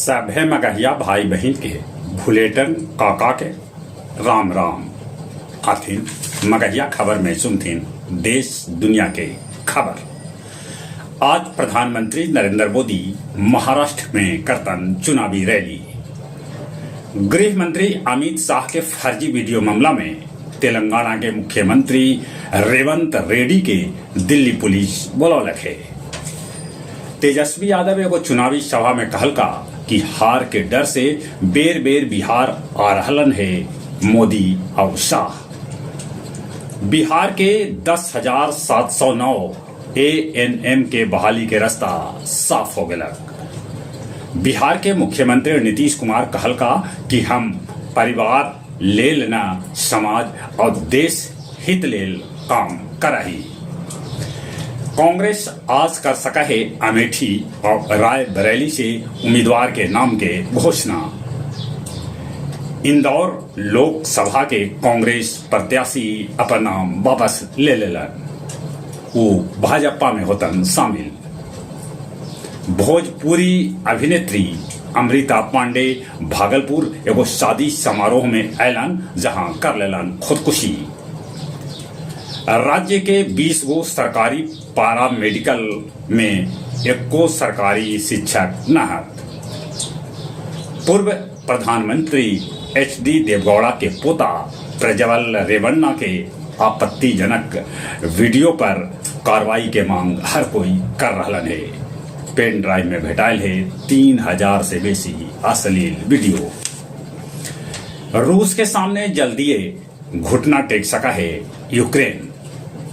सभे मगहिया भाई बहन के भुलेटन काका के राम राम आथिन मगहिया खबर में सुनथिन देश दुनिया के खबर। आज प्रधानमंत्री नरेंद्र मोदी महाराष्ट्र में करतन चुनावी रैली। गृह मंत्री अमित शाह के फर्जी वीडियो मामला में तेलंगाना के मुख्यमंत्री रेवंत रेड्डी के दिल्ली पुलिस बुलौलक है। तेजस्वी यादव एगो चुनावी सभा में कहलका कि हार के डर से बेर बेर बिहार आ रहलन है मोदी और शाह। बिहार के 10,709 ANM के बहाली के रास्ता साफ हो गया। बिहार के मुख्यमंत्री नीतीश कुमार कहलका कि हम परिवार लेल ना समाज और देश हित लेल काम करही। कांग्रेस आज कर सका है अमेठी और रायबरेली से उम्मीदवार के नाम के घोषणा। इंदौर लोकसभा के कांग्रेस प्रत्याशी अपन नाम वापस ले लेलन, वो भाजपा में होतन शामिल। भोजपुरी अभिनेत्री अमृता पांडे भागलपुर एगो शादी समारोह में ऐलान जहां कर लेलन खुदकुशी। राज्य के 20 गो सरकारी पारा मेडिकल में 1 सरकारी शिक्षक नहत। पूर्व प्रधानमंत्री HD देवगौड़ा के पोता प्रज्वल रेवन्ना के आपत्तिजनक वीडियो पर कार्रवाई के मांग हर कोई कर रहलन है। पेन ड्राइव में भेटाइल है 3000 से बेसी अश्लील वीडियो। रूस के सामने जल्दिए घुटना टेक सका है यूक्रेन।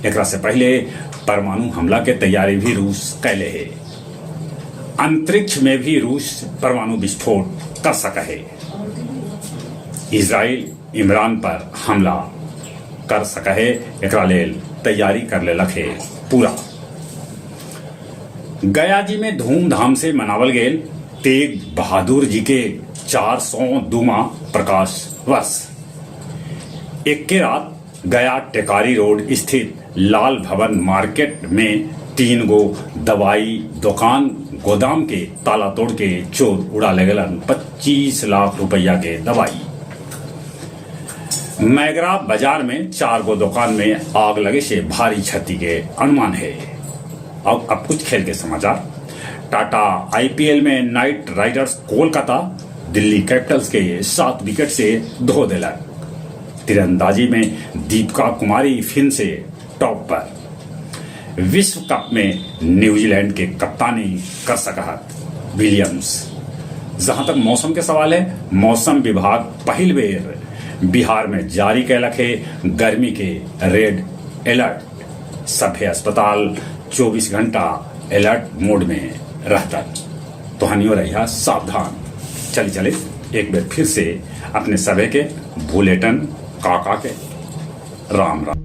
एक से पहले परमाणु हमला के तैयारी भी रूस कैले है। अंतरिक्ष में भी रूस परमाणु विस्फोट कर सका है। इजराइल इमरान पर हमला कर सका है, एक लेल तैयारी कर लेलक है पूरा। गया जी में धूमधाम से मनावल गेल तेग बहादुर जी के 402वां प्रकाश वर्ष। एक के रात गया टेकारी रोड स्थित लाल भवन मार्केट में 3 गो दवाई दुकान गोदाम के ताला तोड़ के चोर उड़ा लगलन 25 लाख रुपया के दवाई। मैगरा बाजार में 4 गो दुकान में आग लगे से भारी क्षति के अनुमान है। अब कुछ खेल के समाचार। टाटा IPL में night Riders Kolkata Delhi Capitals के 7 विकेट से धो दिलक। तीरंदाजी में दीपिका कुमारी फिर से टॉप पर। विश्व कप में न्यूजीलैंड के कप्तानी कर सका विलियम्स। जहां तक मौसम के सवाल है, मौसम विभाग पहल बेर बिहार में जारी कैलक है गर्मी के रेड अलर्ट। सभे अस्पताल 24 घंटा अलर्ट मोड में रहता। तो हनियो रहिया सावधान। चले एक बार फिर से अपने सभे के भुलेटन काका के राम राम।